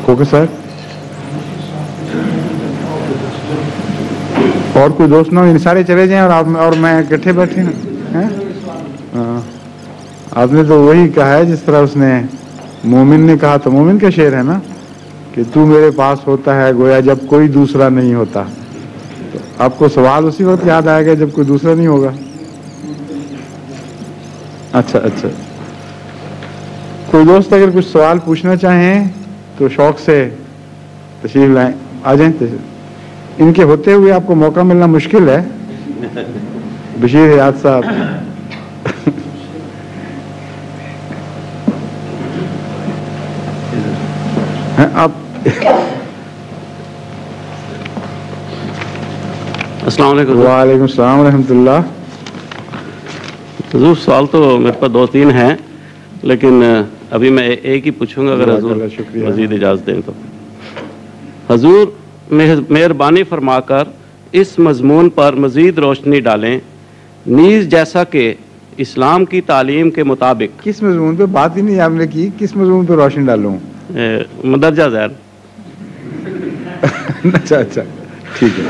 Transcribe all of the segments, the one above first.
Okay sir. اور کوئی دوست نہ ہو؟ سارے چلے جائیں اور میں اکٹھے بیٹھے نا. ہاں آپ نے تو وہی کہا ہے جس طرح اس نے مومن نے کہا. تو مومن کا شعر ہے نا کہ تو میرے پاس ہوتا ہے گویا جب کوئی دوسرا نہیں ہوتا. تو آپ کو سوال اسی وقت یاد آئے گا جب کوئی دوسرا نہیں ہوگا. اچھا اچھا. کوئی دوست اگر کچھ سوال پوچھنا چاہیں تو شوق سے تشریف لائیں. آ جائیں. ان کے ہوتے ہوئے آپ کو موقع ملنا مشکل ہے. بشیر حیات صاحب. آپ السلام علیکم. وعلیکم السلام ورحمۃ اللہ. حضور سوال تو میرے پاس 2-3 ہیں لیکن ابھی میں ایک ہی پوچھوں گا اگر حضور مزید اجازت دیں تو. حضور مہربانی فرما کر اس مضمون پر مزید روشنی ڈالیں نیز جیسا کہ اسلام کی تعلیم کے مطابق. کس مضمون پہ بات ہی نہیں آپ نے کی؟ کس مضمون پہ روشنی ڈالوں؟ مندرجہ ذیل. اچھا اچھا ٹھیک ہے.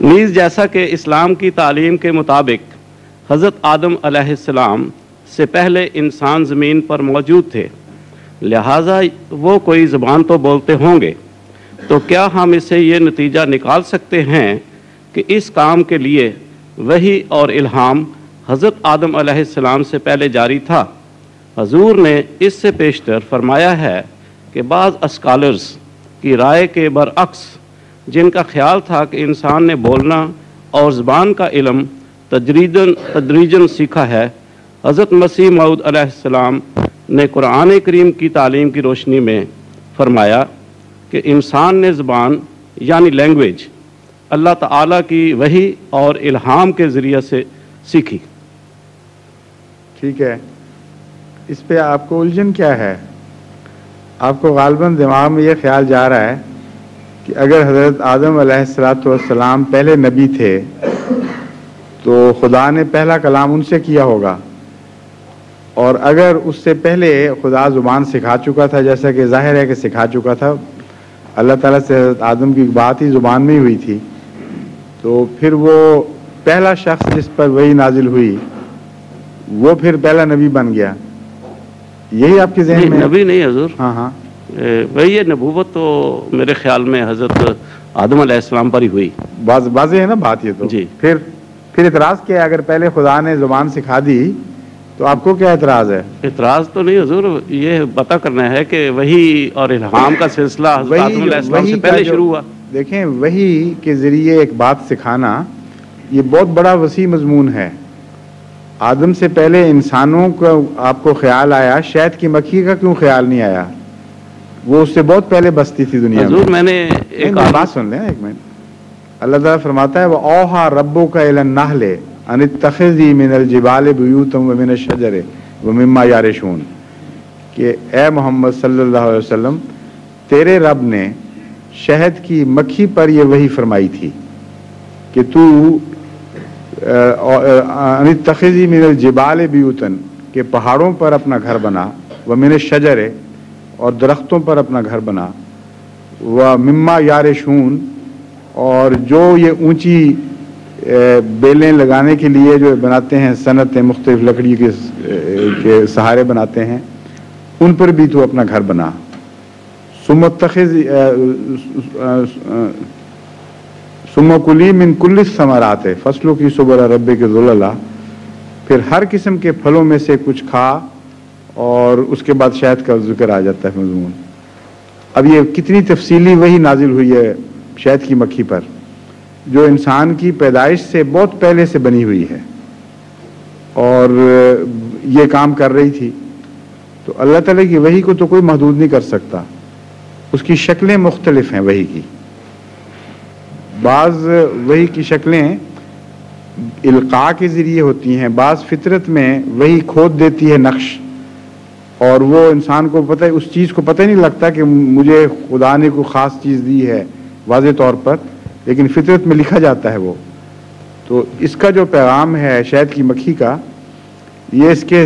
نیز جیسا کہ اسلام کی تعلیم کے مطابق حضرت آدم علیہ السلام سے پہلے انسان زمین پر موجود تھے لہٰذا وہ کوئی زبان تو بولتے ہوں گے. تو کیا ہم اس سے یہ نتیجہ نکال سکتے ہیں کہ اس کام کے لیے وحی اور الہام حضرت آدم علیہ السلام سے پہلے جاری تھا؟ حضور نے اس سے پیشتر فرمایا ہے کہ بعض اسکالرز کی رائے کے برعکس جن کا خیال تھا کہ انسان نے بولنا اور زبان کا علم تدریجاً سیکھا ہے حضرت مسیح موعود علیہ السلام نے قرآن کریم کی تعلیم کی روشنی میں فرمایا کہ انسان نے زبان یعنی لینگویج اللہ تعالیٰ کی وحی اور الہام کے ذریعے سے سیکھی. ٹھیک ہے. اس پہ آپ کو الجھن کیا ہے؟ آپ کو غالباً دماغ میں یہ خیال جا رہا ہے کہ اگر حضرت آدم علیہ السلام پہلے نبی تھے تو خدا نے پہلا کلام ان سے کیا ہوگا اور اگر اس سے پہلے خدا زبان سکھا چکا تھا جیسا کہ ظاہر ہے کہ سکھا چکا تھا. اللہ تعالیٰ سے حضرت آدم کی بات ہی زبان میں ہی ہوئی تھی تو پھر وہ پہلا شخص جس پر وحی نازل ہوئی وہ پھر پہلا نبی بن گیا. یہی آپ کے ذہن میں؟ نبی نہیں حضور. ہاں ہاں وہی ہے. نبوت تو میرے خیال میں حضرت آدم علیہ السلام پر ہی ہوئی. واضح ہے نا بات یہ تو. جی. پھر اعتراض کیا ہے؟ اگر پہلے خدا نے زبان سکھا دی تو آپ کو کیا اعتراض ہے؟ اعتراض تو نہیں حضور. یہ پتہ کرنا ہے کہ وحی اور الہام کا سلسلہ حضرت آدم علیہ السلام سے پہلے شروع ہوا. دیکھیں وحی کے ذریعے ایک بات سکھانا یہ بہت بڑا وسیع مضمون ہے. آدم سے پہلے انسانوں کا آپ کو خیال آیا، شہد کی مکھی کا کیوں خیال نہیں آیا؟ وہ اس سے بہت پہلے بستی تھی دنیا حضور میں نے ایک بات سن لیں ایک منٹ. اللہ تعالیٰ فرماتا ہے وَأَوْحَىٰ رَبُّكَ إِلَى النَّحْلِ أَنِ اتَّخِذِي مِنَ الْجِبَالِ بُيُوتًا وَمِنَ الشَّجَرِ وَمِمَّا يَعْرِشُونَ کہ اے محمد صلی اللہ علیہ وسلم تیرے رب نے شہد کی مکھی پر یہ وحی فرمائی تھی کہ تو أَنِ اتَّخِذِي مِنَ الْجِبَالِ بُيُوتًا کہ پہاڑوں پر اپنا گھر بنا، وَمِنَ الشَّجَرِ اور درختوں پر اپنا گھر بنا، وَمِمَّا يَعْرِشُونَ اور جو یہ اونچی بیلیں لگانے کے لیے جو بناتے ہیں صنعتیں مختلف لکڑی کے سہارے بناتے ہیں ان پر بھی تو اپنا گھر بنا. ثم کلی من کل الثمرات فصلوں کی سبل ربک ذللا پھر ہر قسم کے پھلوں میں سے کچھ کھا اور اس کے بعد شہد کا ذکر آ جاتا ہے مضمون. اب یہ کتنی تفصیلی وحی نازل ہوئی ہے شہد کی مکھی پر جو انسان کی پیدائش سے بہت پہلے سے بنی ہوئی ہے اور یہ کام کر رہی تھی. تو اللہ تعالیٰ کی وحی کو تو کوئی محدود نہیں کر سکتا. اس کی شکلیں مختلف ہیں وحی کی. بعض وحی کی شکلیں القاء کے ذریعے ہوتی ہیں، بعض فطرت میں وحی کھود دیتی ہے نقش اور وہ انسان کو پتہ اس چیز کو پتہ نہیں لگتا کہ مجھے خدا نے کوئی خاص چیز دی ہے واضح طور پر، لیکن فطرت میں لکھا جاتا ہے وہ. تو اس کا جو پیغام ہے شہد کی مکھی کا یہ اس کے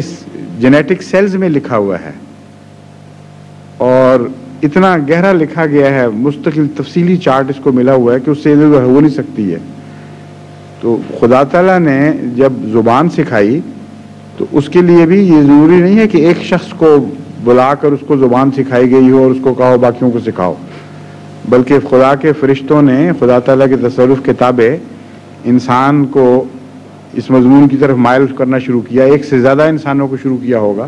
جینیٹک سیلز میں لکھا ہوا ہے اور اتنا گہرا لکھا گیا ہے، مستقل تفصیلی چارٹ اس کو ملا ہوا ہے کہ اس سے ادھر ہو نہیں سکتی ہے۔ تو خدا تعالیٰ نے جب زبان سکھائی تو اس کے لیے بھی یہ ضروری نہیں ہے کہ ایک شخص کو بلا کر اس کو زبان سکھائی گئی ہو اور اس کو کہو باقیوں کو سکھاؤ، بلکہ خدا کے فرشتوں نے خدا تعالیٰ کے تصرف کے تابع انسان کو اس مضمون کی طرف مائل کرنا شروع کیا، ایک سے زیادہ انسانوں کو شروع کیا ہوگا،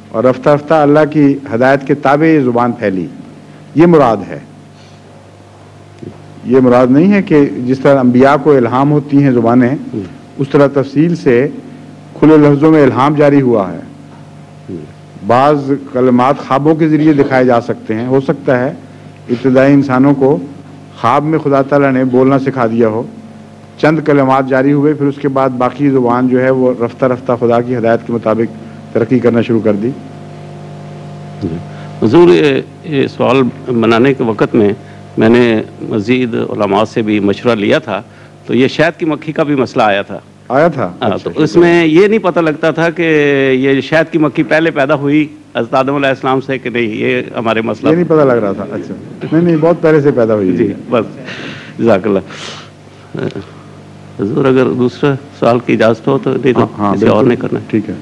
اور رفتہ رفتہ اللہ کی ہدایت کے تابع یہ زبان پھیلی۔ یہ مراد ہے، یہ مراد نہیں ہے کہ جس طرح انبیاء کو الہام ہوتی ہیں زبانیں، اس طرح تفصیل سے کھلے لفظوں میں الہام جاری ہوا ہے۔ بعض کلمات خوابوں کے ذریعے دکھائے جا سکتے ہیں، ہو سکتا ہے ابتدائی انسانوں کو خواب میں خدا تعالیٰ نے بولنا سکھا دیا ہو، چند کلمات جاری ہوئے، پھر اس کے بعد باقی زبان جو ہے وہ رفتہ رفتہ خدا کی ہدایت کے مطابق ترقی کرنا شروع کر دی۔ حضور، یہ سوال بنانے کے وقت میں نے مزید علماء سے بھی مشورہ لیا تھا، تو یہ شہد کی مکھی کا بھی مسئلہ آیا تھا۔ تو اس میں یہ نہیں پتہ لگتا تھا کہ یہ شہد کی مکھی پہلے پیدا ہوئی حضرت آدم علیہ السلام سے کہ نہیں، یہ ہمارے مسئلہ یہ نہیں پتہ لگ رہا تھا۔ اچھا، نہیں بہت پہلے سے پیدا ہوئی۔ جی بس، جزاک اللہ۔ حضور اگر دوسرا سوال کی اجازت ہو تو نہیں تو کسی اور نے کرنا ہے۔ ٹھیک ہے۔